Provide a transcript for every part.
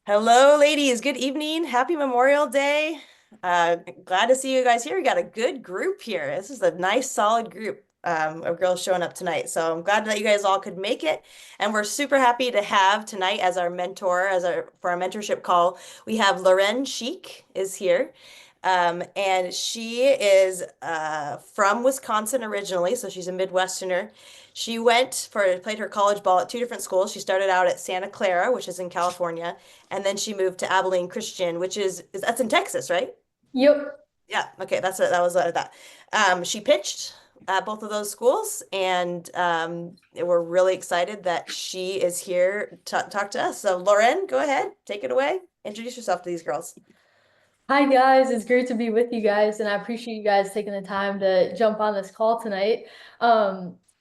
Hello, ladies. Good evening. Happy Memorial Day. Glad to see you guys here. We got a good group here. This is a nice, solid group of girls showing up tonight. So I'm glad that you guys all could make it. And we're super happy to have tonight as our mentor, for our mentorship call. We have Laurèn Schiek is here. And she is from Wisconsin originally, so she's a Midwesterner. She played her college ball at two different schools. She started out at Santa Clara, which is in California, and then she moved to Abilene Christian, that's in Texas, right? Yep. Yeah. Okay. That. She pitched at both of those schools, and we're really excited that she is here to talk to us. So, Lauren, go ahead, take it away. Introduce yourself to these girls. Hi guys, it's great to be with you guys, and I appreciate you guys taking the time to jump on this call tonight.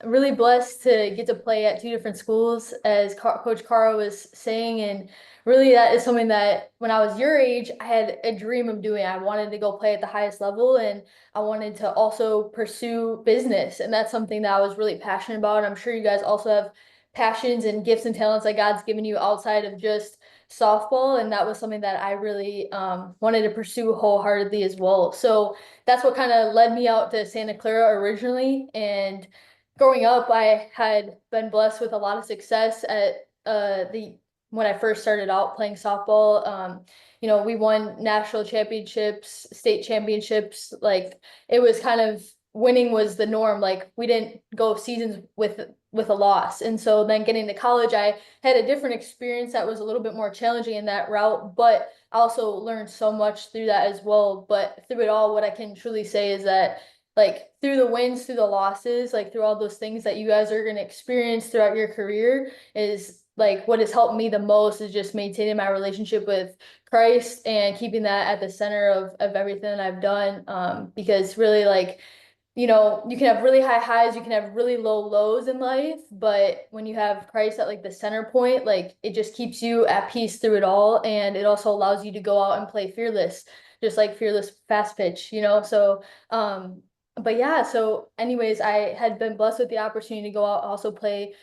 Really blessed to get to play at two different schools, as Coach Caro was saying, and really that is something that when I was your age, I had a dream of doing. I wanted to go play at the highest level, and I wanted to also pursue business, and that's something that I was really passionate about. And I'm sure you guys also have passions and gifts and talents that God's given you outside of just softball, and that was something that I really wanted to pursue wholeheartedly as well. So that's what kind of led me out to Santa Clara originally. And growing up, I had been blessed with a lot of success at the when I first started out playing softball. We won national championships, state championships. Like it was kind of winning was the norm. Like we didn't go seasons with a loss. And so then getting to college, I had a different experience that was a little bit more challenging in that route, but I also learned so much through that as well. But through it all, what I can truly say is that like through the wins, through the losses, like through all those things that you guys are going to experience throughout your career is like what has helped me the most is just maintaining my relationship with Christ and keeping that at the center of everything that I've done. Because really like you can have really high highs, you can have really low lows in life, but when you have Christ at like the center point, like it just keeps you at peace through it all. And it also allows you to go out and play fearless, just like fearless fast pitch. But yeah, so anyways, I had been blessed with the opportunity to go out also play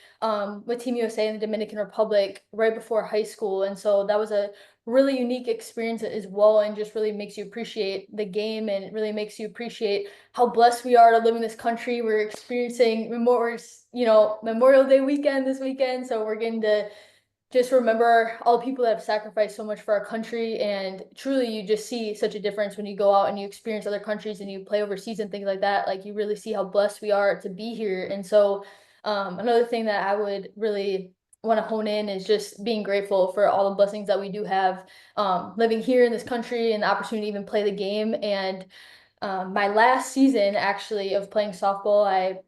with Team USA in the Dominican Republic right before high school. And so that was a really unique experience as well, and just really makes you appreciate the game, and it really makes you appreciate how blessed we are to live in this country. We're experiencing Memorial Day weekend this weekend, so we're getting to just remember all the people that have sacrificed so much for our country. And truly, you just see such a difference when you go out and you experience other countries and you play overseas and things like that. Like you really see how blessed we are to be here. And so, another thing that I would really want to hone in is just being grateful for all the blessings that we do have, living here in this country and the opportunity to even play the game. And my last season actually of playing softball, I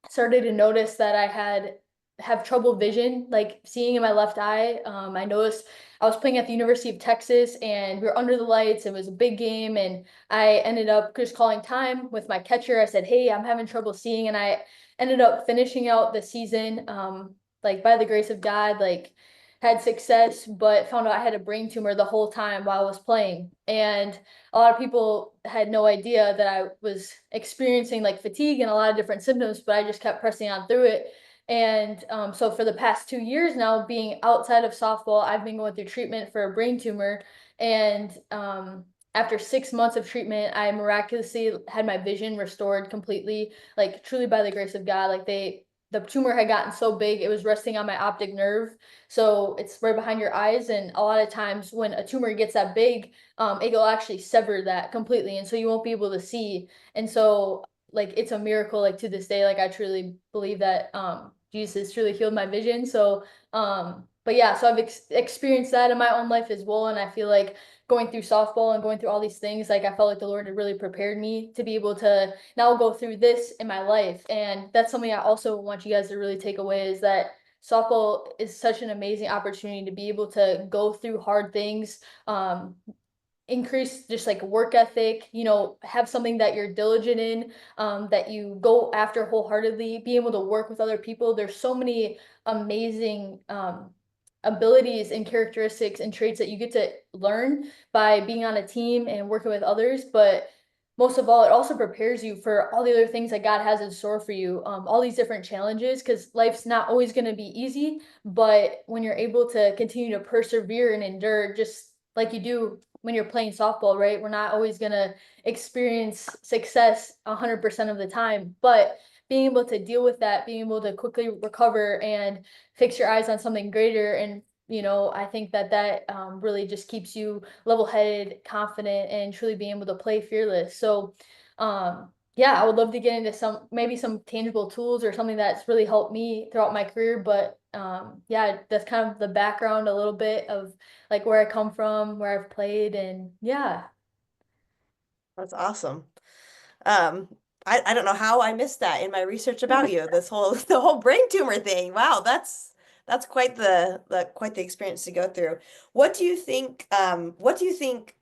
started to notice that I have trouble vision, like seeing in my left eye. I noticed I was playing at the University of Texas and we were under the lights. It was a big game, and I ended up just calling time with my catcher. I said, "Hey, I'm having trouble seeing," and I ended up finishing out the season, like by the grace of God, like had success, but found out I had a brain tumor the whole time while I was playing. And a lot of people had no idea that I was experiencing like fatigue and a lot of different symptoms, but I just kept pressing on through it. And so for the past 2 years now, being outside of softball, I've been going through treatment for a brain tumor. And after 6 months of treatment, I miraculously had my vision restored completely, like truly by the grace of God. The tumor had gotten so big, it was resting on my optic nerve. So it's right behind your eyes. And a lot of times when a tumor gets that big, it'll actually sever that completely. And so you won't be able to see. And so like it's a miracle, like to this day, like I truly believe that Jesus truly healed my vision. So but yeah, so I've experienced that in my own life as well. And I feel like going through softball and going through all these things, like I felt like the Lord had really prepared me to be able to now go through this in my life. And that's something I also want you guys to really take away is that softball is such an amazing opportunity to be able to go through hard things, increase just like work ethic, have something that you're diligent in, that you go after wholeheartedly, be able to work with other people. There's so many amazing abilities and characteristics and traits that you get to learn by being on a team and working with others. But most of all, it also prepares you for all the other things that God has in store for you, all these different challenges, because life's not always going to be easy. But when you're able to continue to persevere and endure, just like you do when you're playing softball, right? We're not always going to experience success 100% of the time, but being able to deal with that, being able to quickly recover and fix your eyes on something greater and I think that really just keeps you level-headed, confident, and truly being able to play fearless. So, yeah, I would love to get into maybe some tangible tools or something that's really helped me throughout my career. But yeah, that's kind of the background, a little bit of like where I come from, where I've played, and yeah. That's awesome. Um, I don't know how I missed that in my research about you. This whole the whole brain tumor thing. Wow, that's quite the experience to go through. What do you think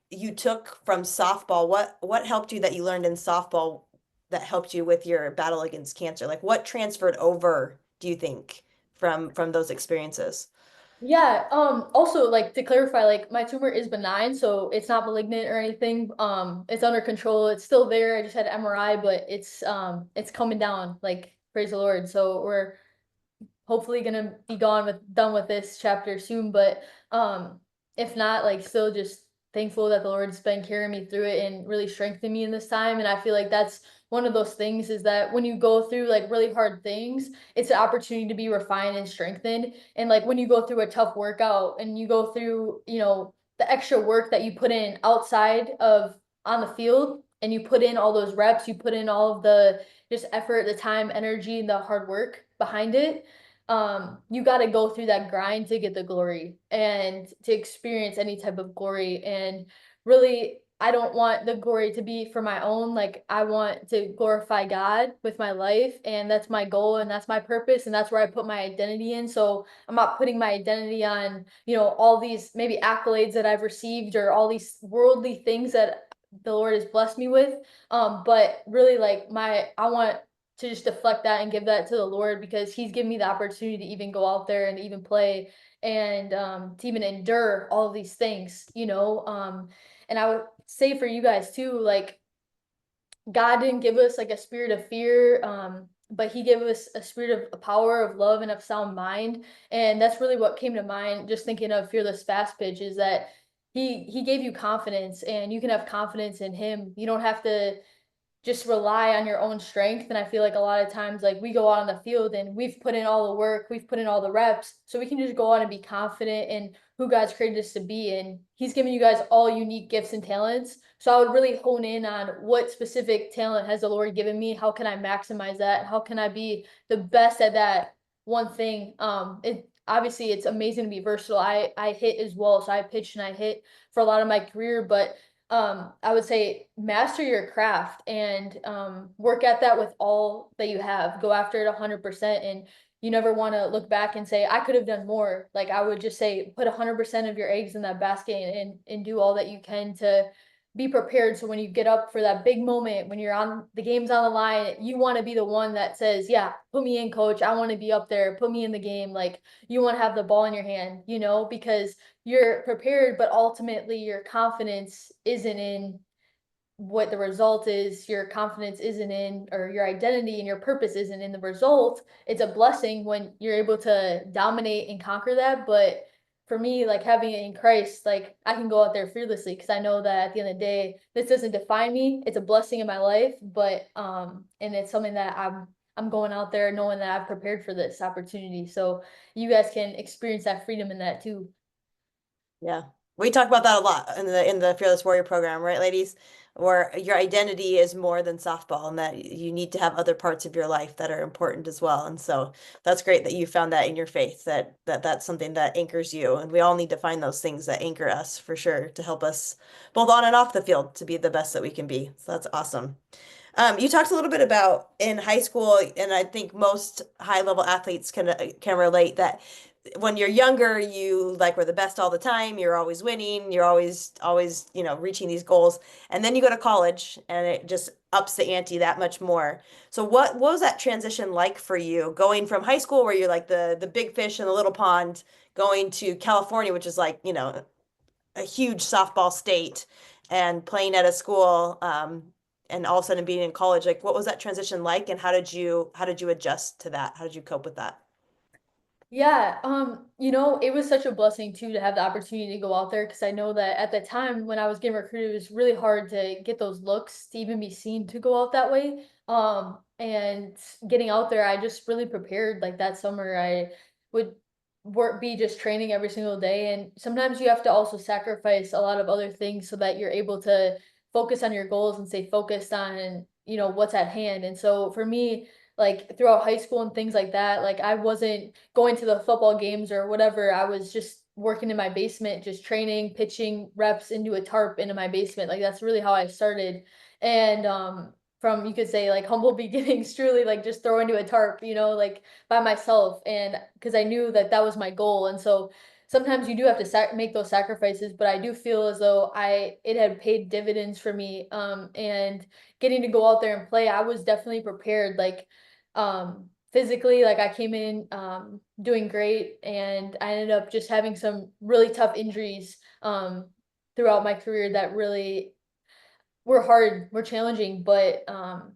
you took from softball? What helped you that you learned in softball that helped you with your battle against cancer? Like what transferred over, do you think, from those experiences? Yeah, also like to clarify, like my tumor is benign, so it's not malignant or anything. It's under control. It's still there. I just had MRI, but it's coming down, like praise the Lord. So we're hopefully gonna be done with this chapter soon. But um, if not, like still just thankful that the Lord's been carrying me through it and really strengthening me in this time. And I feel like that's one of those things is that when you go through like really hard things, it's an opportunity to be refined and strengthened. And like when you go through a tough workout and you go through, the extra work that you put in outside of on the field and you put in all those reps, you put in all of the just effort, the time, energy, and the hard work behind it, you got to go through that grind to get the glory and to experience any type of glory. And really, I don't want the glory to be for my own. Like, I want to glorify God with my life, and that's my goal, and that's my purpose, and that's where I put my identity in. So I'm not putting my identity on, all these maybe accolades that I've received or all these worldly things that the Lord has blessed me with. But really, like, I want to just deflect that and give that to the Lord because He's given me the opportunity to even go out there and even play and to even endure all of these things. And I would say for you guys too, like God didn't give us like a spirit of fear, but He gave us a spirit of power, of love, and of sound mind. And that's really what came to mind just thinking of Fearless Fast Pitch is that He gave you confidence and you can have confidence in Him. You don't have to just rely on your own strength. And I feel like a lot of times, like we go out on the field and we've put in all the work, we've put in all the reps, so we can just go out and be confident in who God's created us to be. And He's given you guys all unique gifts and talents. So I would really hone in on what specific talent has the Lord given me? How can I maximize that? How can I be the best at that one thing? It obviously it's amazing to be versatile. I hit as well, so I pitched and I hit for a lot of my career, but I would say master your craft and work at that with all that you have. Go after it 100%. And you never want to look back and say, I could have done more. Like I would just say, put 100% of your eggs in that basket and do all that you can to be prepared. So when you get up for that big moment, when you're on the game's on the line, you want to be the one that says, yeah, put me in, coach. I want to be up there. Put me in the game. Like you want to have the ball in your hand, because you're prepared, but ultimately your confidence isn't in what the result is. Your confidence isn't in, or your identity and your purpose isn't in the result. It's a blessing when you're able to dominate and conquer that. But for me, like having it in Christ, like I can go out there fearlessly because I know that at the end of the day, this doesn't define me. It's a blessing in my life, but and it's something that I'm going out there knowing that I've prepared for this opportunity. So you guys can experience that freedom in that too. Yeah. We talk about that a lot in the Fearless Warrior program, right, ladies? Where your identity is more than softball and that you need to have other parts of your life that are important as well. And so that's great that you found that in your faith, that's something that anchors you. And we all need to find those things that anchor us for sure to help us both on and off the field to be the best that we can be. So that's awesome. You talked a little bit about in high school, and I think most high level athletes can relate that when you're younger, you like were the best all the time. You're always winning. You're always, reaching these goals. And then you go to college and it just ups the ante that much more. So what was that transition like for you going from high school where you're like the big fish in the little pond going to California, which is like, a huge softball state and playing at a school, and all of a sudden being in college, like what was that transition like and how did you adjust to that? How did you cope with that? Yeah, it was such a blessing too to have the opportunity to go out there because I know that at the time when I was getting recruited, it was really hard to get those looks to even be seen to go out that way. And getting out there, I just really prepared. Like that summer, I would be just training every single day, and sometimes you have to also sacrifice a lot of other things so that you're able to focus on your goals and stay focused on, what's at hand. And so for me, like throughout high school and things like that, like I wasn't going to the football games or whatever. I was just working in my basement, just training, pitching reps into a tarp into my basement. Like that's really how I started. And from you could say like humble beginnings, truly like just throw into a tarp, like by myself. And because I knew that that was my goal. And so sometimes you do have to make those sacrifices, but I do feel as though it had paid dividends for me. And getting to go out there and play, I was definitely prepared. Like physically, like I came in doing great, and I ended up just having some really tough injuries throughout my career that really were hard, were challenging, but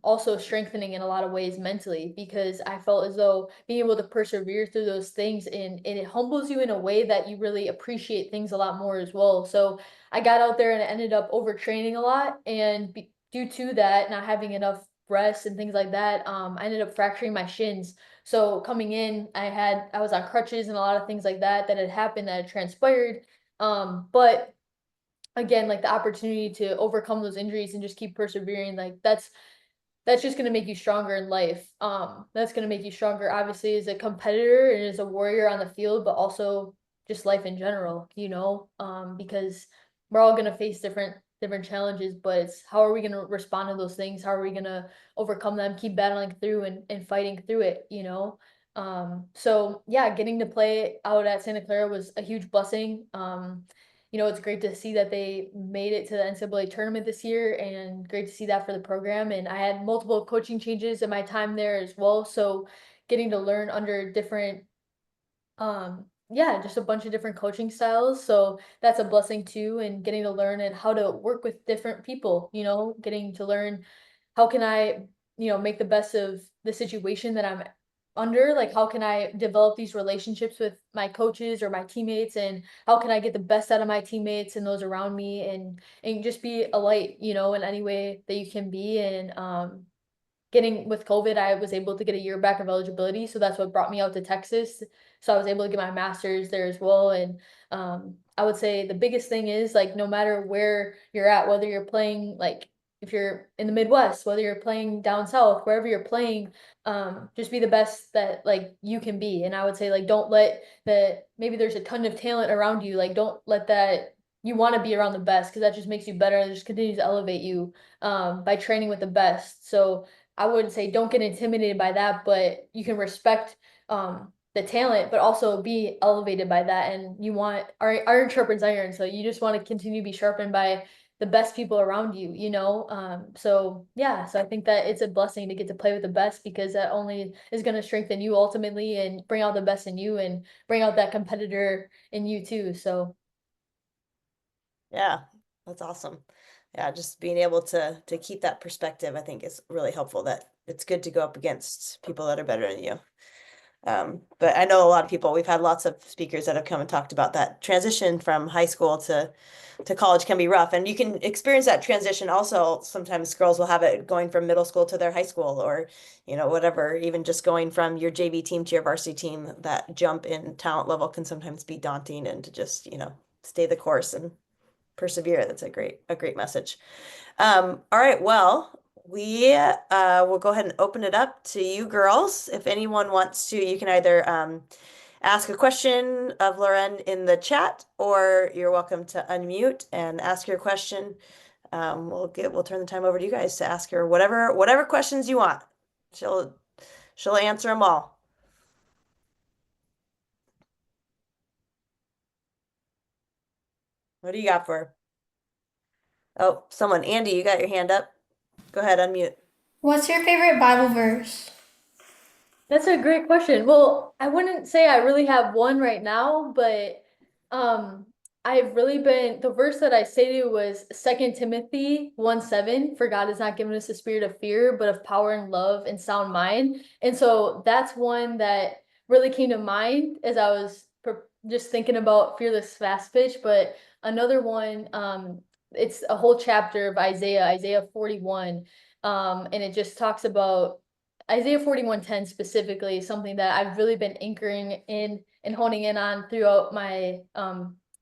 also strengthening in a lot of ways mentally because I felt as though being able to persevere through those things and it humbles you in a way that you really appreciate things a lot more as well. So I got out there and I ended up overtraining a lot, and due to that, not having enough rest and things like that, I ended up fracturing my shins. So coming in, I was on crutches and a lot of things like that that had happened that had transpired. But again, like the opportunity to overcome those injuries and just keep persevering, like that's just going to make you stronger in life. That's going to make you stronger, obviously, as a competitor and as a warrior on the field, but also just life in general, because we're all going to face different challenges, but it's how are we going to respond to those things? How are we going to overcome them, keep battling through and fighting through it? So yeah, getting to play out at Santa Clara was a huge blessing. It's great to see that they made it to the NCAA tournament this year and great to see that for the program. And I had multiple coaching changes in my time there as well. So getting to learn under different, yeah, just a bunch of different coaching styles. So that's a blessing too. And getting to learn and how to work with different people, getting to learn how can I, make the best of the situation that I'm under? Like, how can I develop these relationships with my coaches or my teammates, and how can I get the best out of my teammates and those around me, and just be a light, in any way that you can be. And getting with COVID, I was able to get a year back of eligibility. So that's what brought me out to Texas. So I was able to get my master's there as well. And I would say the biggest thing is like no matter where you're at, whether you're playing like if you're in the Midwest, whether you're playing down south, wherever you're playing, just be the best that like you can be. And I would say like don't let that maybe there's a ton of talent around you. Like don't let that you want to be around the best because that just makes you better and just continues to elevate you by training with the best. So I would say don't get intimidated by that, but you can respect the talent, but also be elevated by that. And you want iron sharpens iron, so you just want to continue to be sharpened by the best people around you. So yeah, so I think that it's a blessing to get to play with the best because that only is going to strengthen you ultimately and bring out the best in you and bring out that competitor in you too. So Yeah, that's awesome. Yeah, just being able to keep that perspective, I think is really helpful that it's good to go up against people that are better than you. But I know a lot of people, we've had lots of speakers that have come and talked about that transition from high school to college can be rough. And you can experience that transition also. Sometimes girls will have it going from middle school to their high school or, whatever, even just going from your JV team to your varsity team, that jump in talent level can sometimes be daunting and to just, stay the course and persevere. That's a great message. All right, well, we will go ahead and open it up to you girls. If anyone wants to, you can either ask a question of Laurèn in the chat, or you're welcome to unmute and ask your question. We'll turn the time over to you guys to ask her whatever questions you want. She'll answer them all. What do you got for her? Oh, Andy, you got your hand up. Go ahead, unmute. What's your favorite Bible verse? that's a great question. Well, I wouldn't say I really have one right now, but um I've really been the verse that I stated was 2 Timothy 1:7. For God has not given us a spirit of fear, but of power and love and sound mind. And so that's one that really came to mind as I was just thinking about fearless fast pitch. But another one, it's a whole chapter of Isaiah 41. And it just talks about Isaiah 41:10 specifically, is something that I've really been anchoring in and honing in on throughout my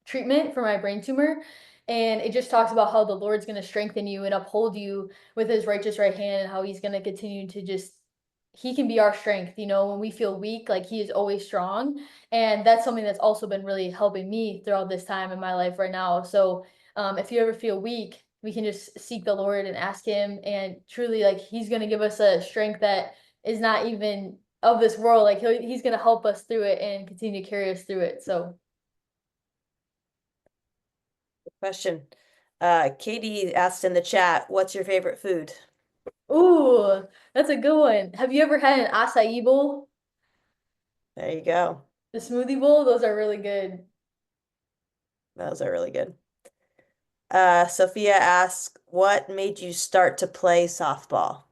treatment for my brain tumor. And it just talks about how the Lord's going to strengthen you and uphold you with his righteous right hand, and how he's going to continue to just, he can be our strength, when we feel weak, like he is always strong. And that's something that's also been really helping me throughout this time in my life right now. So if you ever feel weak, we can just seek the Lord and ask him. And truly, like, he's going to give us a strength that is not even of this world. Like, he's going to help us through it and continue to carry us through it. So Question. Katie asked in the chat, what's your favorite food? ooh, that's a good one. Have you ever had an acai bowl? There you go. The smoothie bowl? Those are really good. Those are really good. Sophia asks, what made you start to play softball?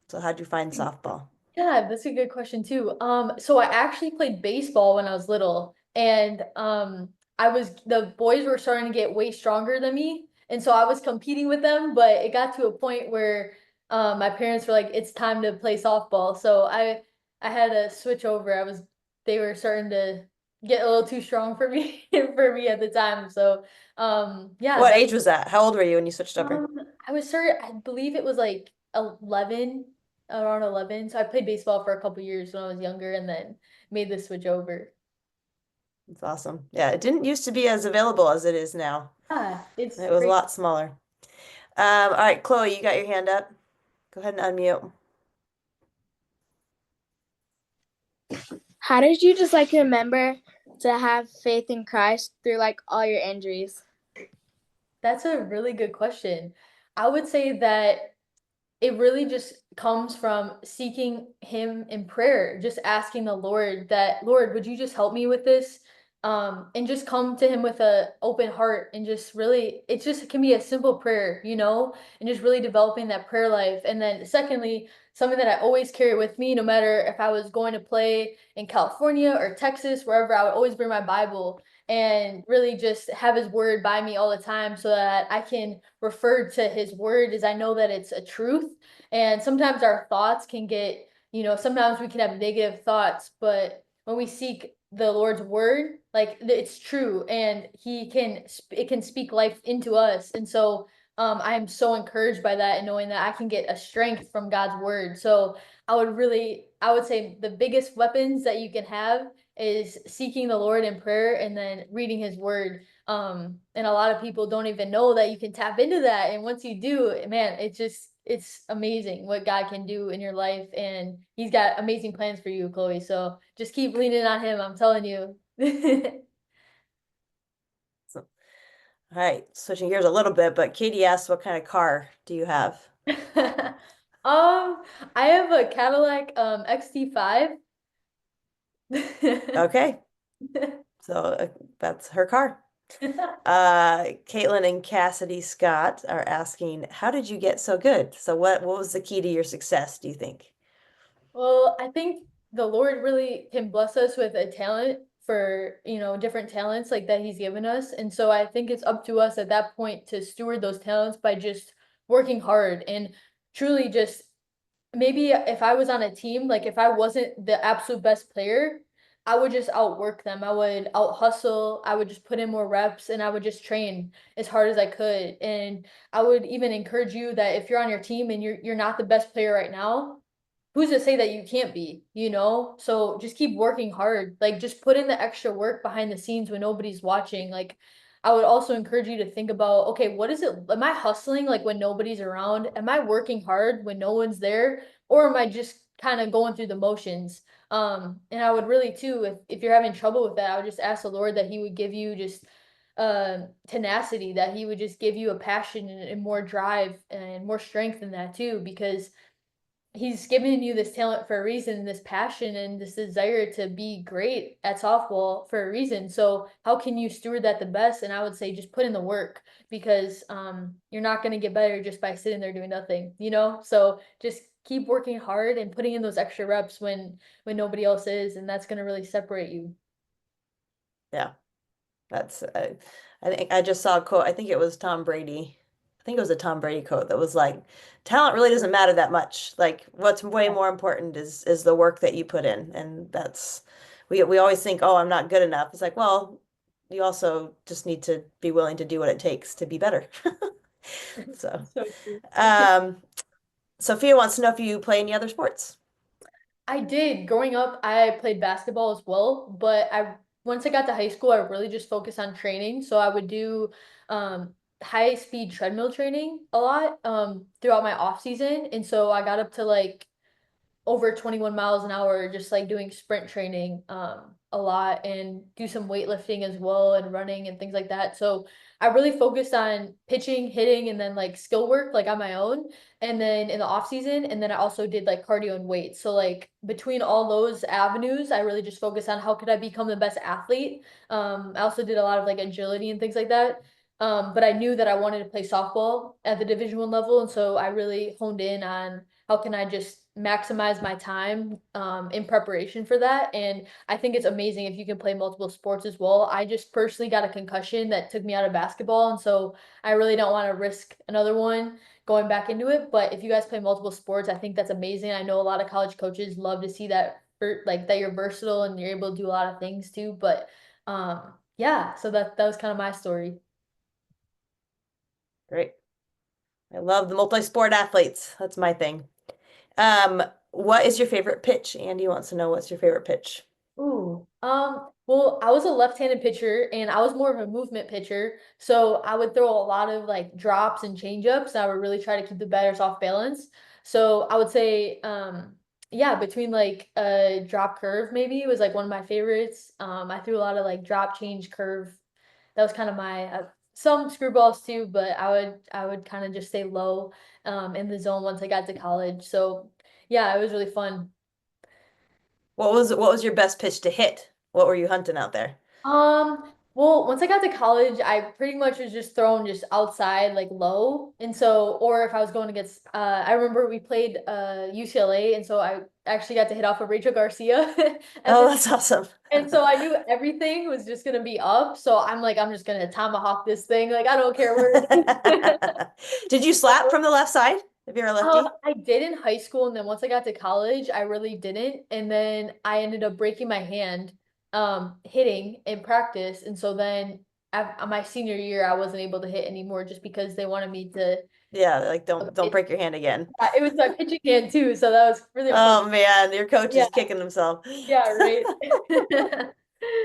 So how'd you find softball? Yeah, that's a good question too. So I actually played baseball when I was little, and the boys were starting to get way stronger than me, and so I was competing with them, but it got to a point where my parents were like, it's time to play softball. So I had to switch over. They were starting to get a little too strong for me for me at the time. So yeah, What that's age was that? How old were you when you switched over? I believe it was like 11, around 11. So I played baseball for a couple years when I was younger and then made the switch over. That's awesome. Yeah, it didn't used to be as available as it is now. Ah, it's It was a great. lot smaller. All right, Chloe, you got your hand up. Go ahead and unmute. How did you just remember to have faith in Christ through all your injuries? That's a really good question. I would say that it really just comes from seeking him in prayer, just asking the Lord that, Lord, would you just help me with this? And just come to him with a open heart, and just really, it can be a simple prayer, and just really developing that prayer life. And then secondly, something that I always carry with me, no matter if I was going to play in California or Texas, wherever, I would always bring my Bible and really just have his word by me all the time, so that I can refer to his word, as I know that it's a truth. And sometimes our thoughts can get, sometimes we can have negative thoughts, but when we seek the Lord's word, like, it's true, and it can speak life into us. And so I am so encouraged by that, and knowing that I can get a strength from God's word. So I would say the biggest weapons that you can have is seeking the Lord in prayer and then reading his word. And a lot of people don't even know that you can tap into that. And once you do, man, it's amazing what God can do in your life. And he's got amazing plans for you, Chloe. So just keep leaning on him. I'm telling you. So, all right, switching gears a little bit, but Katie asked, what kind of car do you have? I have a Cadillac XT5. Okay, so that's her car. Caitlin and Cassidy Scott are asking, how did you get so good? So what was the key to your success, do you think? Well, I think the Lord really can bless us with a talent for, different talents like that he's given us. And so I think it's up to us at that point to steward those talents by just working hard and truly just, maybe if I was on a team, like if I wasn't the absolute best player, I would just outwork them. I would out hustle. I would just put in more reps, and I would just train as hard as I could. And I would even encourage you that if you're on your team and you're not the best player right now, who's to say that you can't be, So just keep working hard. Like, just put in the extra work behind the scenes when nobody's watching. Like, I would also encourage you to think about, okay, what is it? Am I hustling like when nobody's around? Am I working hard when no one's there? Or am I just kind of going through the motions? And I would really too, if you're having trouble with that, I would just ask the Lord that he would give you just tenacity, that he would just give you a passion and more drive and more strength in that too, because he's given you this talent for a reason, this passion and this desire to be great at softball for a reason. So how can you steward that the best? And I would say just put in the work because you're not going to get better just by sitting there doing nothing, you know? So just keep working hard and putting in those extra reps when nobody else is, and that's going to really separate you. Yeah. That's I think I just saw a quote. I think it was Tom Brady. I think it was a Tom Brady quote that was like, talent really doesn't matter that much. Like what's way more important is the work that you put in. And that's we always think, oh, I'm not good enough. It's like, well, you also just need to be willing to do what it takes to be better. So, So true. um, Sophia wants to know if you play any other sports. I did. Growing up, I played basketball as well, but I once I got to high school, I really just focused on training. So I would do um high speed treadmill training a lot throughout my off season. And so I got up to like over 21 miles an hour, just like doing sprint training a lot and do some weightlifting as well and running and things like that. So I really focused on pitching, hitting, and then like skill work like on my own. And then in the off season, and then I also did like cardio and weights. So like between all those avenues, I really just focused on how could I become the best athlete. I also did a lot of like agility and things like that. But I knew that I wanted to play softball at the Division 1 level, and so I really honed in on how can I just maximize my time in preparation for that. And I think it's amazing if you can play multiple sports as well. I just personally got a concussion that took me out of basketball, and so I really don't want to risk another one going back into it. But if you guys play multiple sports, I think that's amazing. I know a lot of college coaches love to see that for like that you're versatile and you're able to do a lot of things too. But yeah, so that was kind of my story. Great. I love the multi-sport athletes. That's my thing. What is your favorite pitch? Andy wants to know what's your favorite pitch. Ooh, well, I was a left-handed pitcher and I was more of a movement pitcher. So I would throw a lot of like drops and change-ups. I would really try to keep the batters off balance. So I would say, yeah, between like a drop curve maybe was like one of my favorites. I threw a lot of like drop change curve. That was kind of my some screwballs too, but I would kind of just stay low in the zone once I got to college. So yeah, it was really fun. What was your best pitch to hit? What were you hunting out there? Well, once I got to college, I pretty much was just thrown just outside, like low. And so, or if I was going against, I remember we played UCLA, and so I actually got to hit off of Rachel Garcia at Oh, the, that's awesome. and so I knew everything was just gonna be up. So I'm like, I'm just gonna tomahawk this thing. Like, I don't care where it is. Did you slap from the left side if you're a lefty? I did in high school, and then once I got to college, I really didn't. And then I ended up breaking my hand hitting in practice. And so then my senior year, I wasn't able to hit anymore just because they wanted me to Yeah, like don't it, break your hand again. it was my pitching hand too, so that was really Oh unfortunate. man, your coach Yeah, is kicking himself. yeah, right.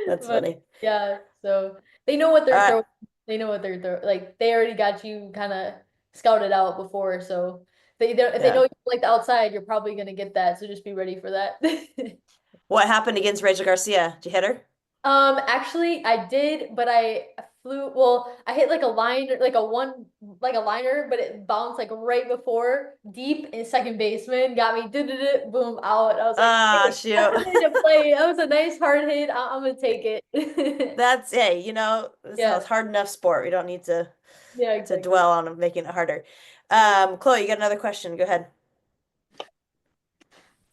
That's But funny. yeah, so they know what All they're right. throwing. They know what they're throwing. Like they already got you kind of scouted out before, so if they know Yeah. you like the outside, you're probably gonna get that. So just be ready for that. What happened against Rachel Garcia? Did you hit her? Actually, I did, but I flew. Well, I hit like a line, like a one, like a liner, but it bounced like right before deep in second baseman, got me, boom, out. I was like, Ah, hey, shoot. I need to play. That was a nice hard hit. I'm gonna take it. That's hey, this is a Yeah, hard enough sport. We don't need yeah, to exactly. dwell on making it harder. Right. Chloe, you got another question. Go ahead.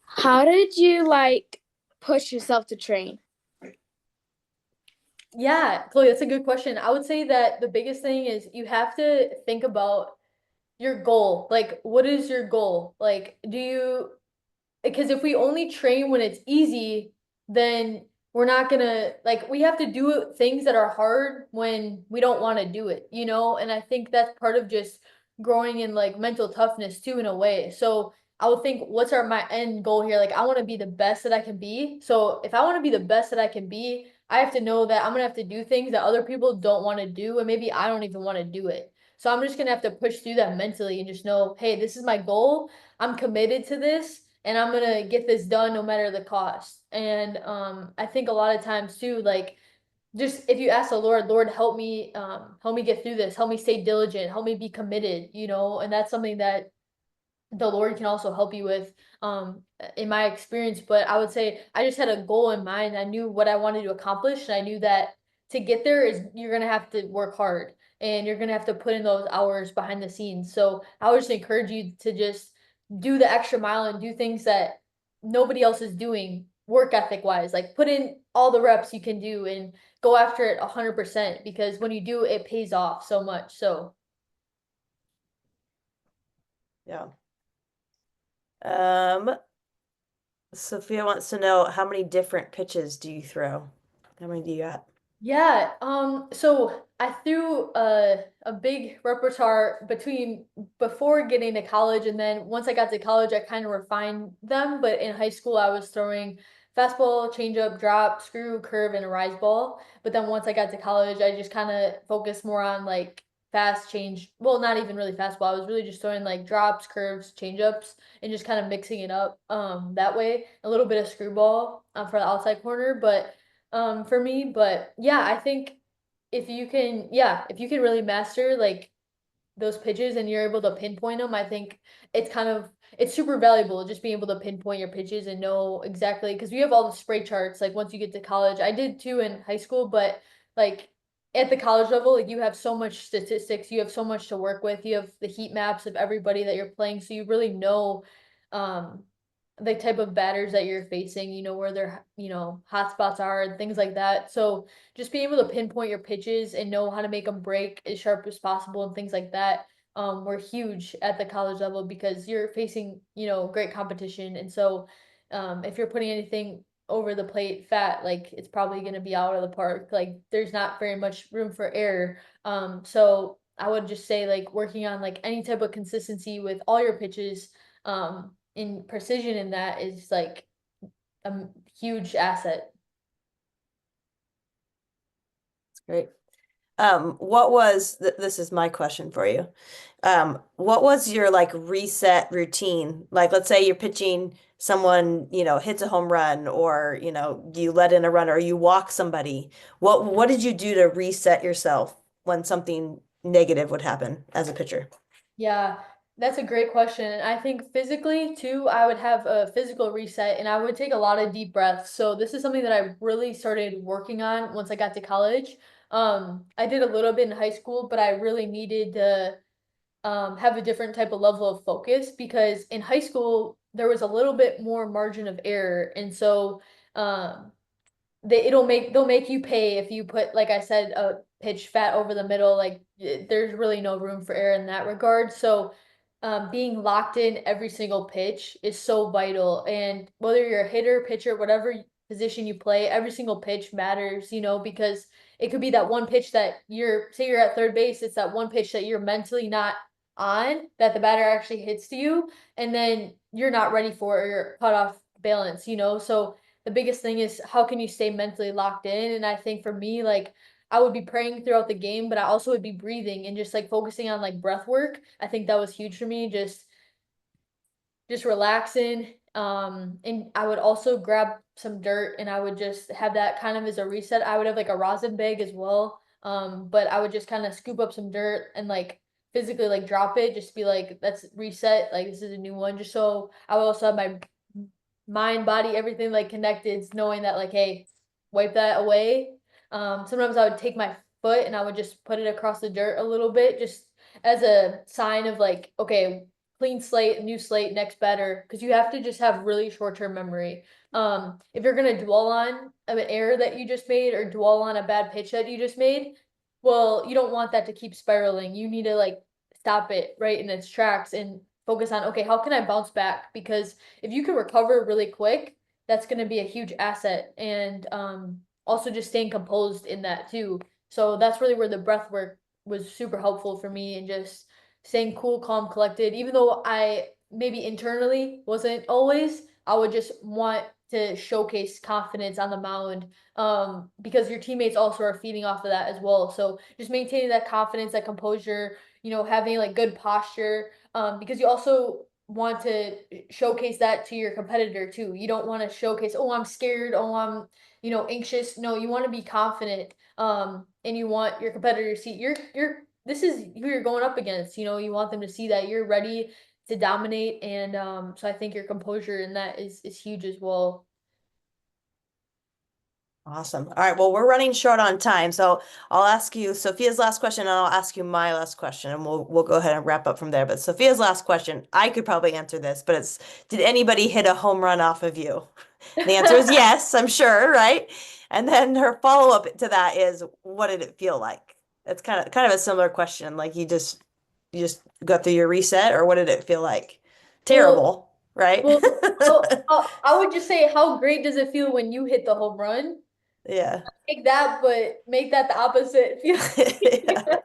How did you like push yourself to train? Yeah, Chloe, that's a good question. I would say that the biggest thing is you have to think about your goal. Like, what is your goal? Like, do you because if we only train when it's easy, then we're not gonna like we have to do things that are hard when we don't want to do it, you know? And I think that's part of just growing in like mental toughness too in a way. So I would think what's my end goal here? Like I want to be the best that I can be. So if I want to be the best that I can be, I have to know that I'm gonna have to do things that other people don't want to do, and maybe I don't even want to do it. So I'm just gonna have to push through that mentally and just know, hey, this is my goal. I'm committed to this and I'm gonna get this done no matter the cost. And I think a lot of times too, like just if you ask the Lord, Lord, help me get through this, help me stay diligent, help me be committed, you know, and that's something that the Lord can also help you with, in my experience. But I would say I just had a goal in mind. I knew what I wanted to accomplish, and I knew that to get there is you're gonna have to work hard and you're gonna have to put in those hours behind the scenes. So I would just encourage you to just do the extra mile and do things that nobody else is doing work ethic wise. Like put in all the reps you can do and go after it 100% because when you do, it pays off so much. So Yeah. Sophia wants to know, how many different pitches do you throw? How many do you got? yeah, so I threw a big repertoire between before getting to college, and then once I got to college, I kind of refined them. But in high school, I was throwing fastball, changeup, drop, screw, curve, and a rise ball. But then once I got to college, I just kind of focused more on like fast change. Well, not even really fastball. I was really just throwing like drops, curves, changeups, and just kind of mixing it up that way. A little bit of screwball for the outside corner, but for me. But yeah, I think if you can really master like those pitches and you're able to pinpoint them, I think it's super valuable just being able to pinpoint your pitches and know exactly because we have all the spray charts like once you get to college. I did too in high school, but like at the college level, like you have so much statistics, you have so much to work with, you have the heat maps of everybody that you're playing, so you really know um the type of batters that you're facing, you know, where their, you know, hot spots are and things like that. So just being able to pinpoint your pitches and know how to make them break as sharp as possible and things like that were huge at the college level because you're facing, you know, great competition. And so if you're putting anything over the plate fat, like it's probably going to be out of the park. Like there's not very much room for error. So I would just say like working on like any type of consistency with all your pitches in precision in that is like a huge asset. Great. What was this is my question for you. What was your like reset routine? Like, let's say you're pitching someone, hits a home run, or, you let in a run, or you walk somebody. What did you do to reset yourself when something negative would happen as a pitcher? Yeah, that's a great question. And I think physically too, I would have a physical reset and I would take a lot of deep breaths. So this is something that I really started working on once I got to college. I did a little bit in high school, but I really needed to have a different type of level of focus because in high school there was a little bit more margin of error. And so um they'll make you pay if you put, like I said, a pitch fat over the middle. Like there's really no room for error in that regard. So being locked in every single pitch is so vital. And whether you're a hitter, pitcher, whatever position you play, every single pitch matters, you know, because it could be that one pitch that say you're at third base, it's that one pitch that you're mentally not on, that the batter actually hits to you, and then you're not ready for it or you're caught off balance, you know? So the biggest thing is how can you stay mentally locked in? And I think for me, like I would be praying throughout the game, but I also would be breathing and just like focusing on like breath work. I think that was huge for me. Just relaxing. And I would also grab some dirt and I would just have that kind of as a reset. I would have like a rosin bag as well. But I would just kind of scoop up some dirt and like physically like drop it, just be like, that's reset, like this is a new one. Just so I would also have my mind, body, everything like connected, knowing that like, hey, wipe that away. Sometimes I would take my foot and I would just put it across the dirt a little bit, just as a sign of like, okay, clean slate, new slate, next better, because you have to just have really short-term memory. If you're gonna dwell on an error that you just made or dwell on a bad pitch that you just made, well, you don't want that to keep spiraling. You need to like stop it right in its tracks and focus on, okay, how can I bounce back? Because if you can recover really quick, that's going to be a huge asset. And also just staying composed in that too. So that's really where the breath work was super helpful for me and just staying cool, calm, collected. Even though I maybe internally wasn't always, I would just want to showcase confidence on the mound because your teammates also are feeding off of that as well. So just maintaining that confidence, that composure, you know, having like good posture because you also want to showcase that to your competitor too. You don't want to showcase, oh, I'm scared, oh, I'm, you know, anxious. No, you want to be confident. And you want your competitor to see this is who you're going up against. You know, you want them to see that you're ready to dominate. And so I think your composure in that is huge as well. Awesome. All right. Well, we're running short on time, so I'll ask you Sophia's last question, and I'll ask you my last question, and we'll go ahead and wrap up from there. But Sophia's last question, I could probably answer this, but it's, did anybody hit a home run off of you? And the answer is yes, I'm sure, right? And then her follow-up to that is, what did it feel like? It's kind of a similar question. Like you just got through your reset, or what did it feel like? Well, Terrible, right? I would just say, how great does it feel when you hit the home run? Yeah. Take that, but make that the opposite. Yeah. Yeah,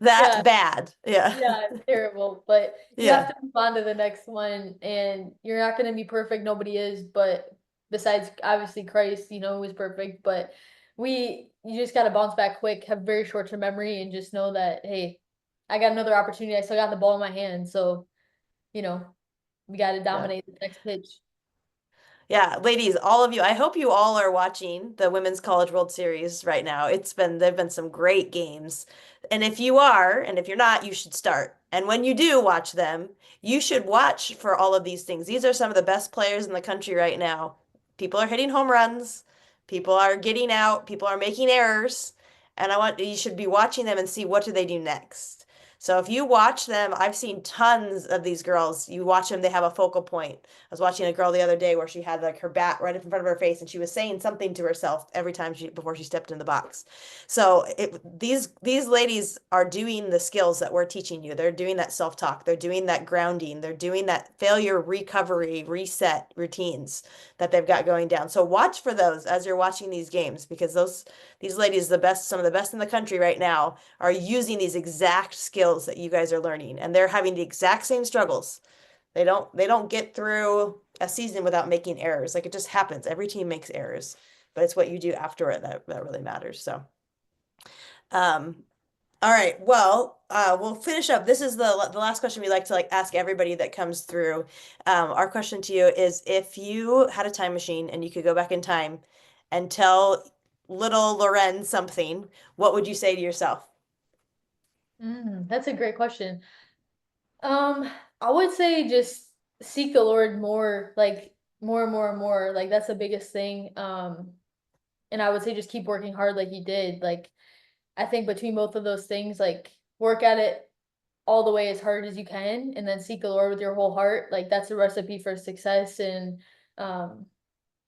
That bad. Yeah. yeah, it's terrible. But you have Yeah. to move on to the next one, and you're not going to be perfect. Nobody is, but besides obviously Christ, who is perfect. But you just got to bounce back quick, have very short-term memory, and just know that, hey, I got another opportunity. I still got the ball in my hand, so you know we got to Yeah. dominate the next pitch. Yeah, ladies, all of you, I hope you all are watching the Women's College World Series right now. There've been some great games. And if you are, and if you're not, you should start. And when you do watch them, you should watch for all of these things. These are some of the best players in the country right now. People are hitting home runs, people are getting out, people are making errors, and you should be watching them and see what do they do next. So if you watch them, I've seen tons of these girls. You watch them, they have a focal point. I was watching a girl the other day where she had like her bat right in front of her face and she was saying something to herself every time before she stepped in the box. So these ladies are doing the skills that we're teaching you. They're doing that self-talk. They're doing that grounding. They're doing that failure recovery reset routines that they've got going down. So watch for those as you're watching these games because these ladies, some of the best in the country right now, are using these exact skills that you guys are learning, and they're having the exact same struggles. They don't get through a season without making errors. Like it just happens. Every team makes errors, but it's what you do after it that really matters. So, um, all right. Well, we'll finish up. This is the last question we like to ask everybody that comes through. Our question to you is, if you had a time machine and you could go back in time and tell little Laurèn something, what would you say to yourself? That's a great question. I would say just seek the Lord more, like more and more and more. Like that's the biggest thing. And I would say just keep working hard like you did. Like I think between both of those things, like work at it all the way as hard as you can and then seek the Lord with your whole heart. Like that's a recipe for success. And um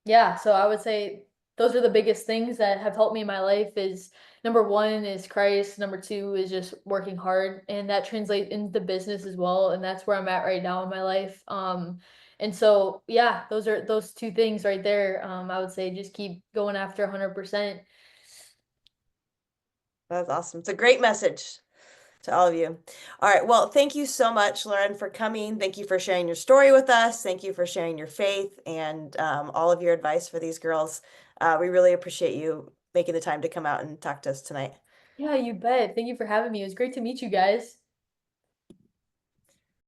yeah, so I would say those are the biggest things that have helped me in my life is number one is Christ, number two is just working hard, and that translates into business as well, and that's where I'm at right now in my life. And so yeah, those are those two things right there. I would say just keep going after 100%. That's awesome. It's a great message to all of you. All right. Well, thank you so much, Laurèn, for coming. Thank you for sharing your story with us. Thank you for sharing your faith and all of your advice for these girls. We really appreciate you making the time to come out and talk to us tonight. Yeah, you bet. Thank you for having me. It was great to meet you guys.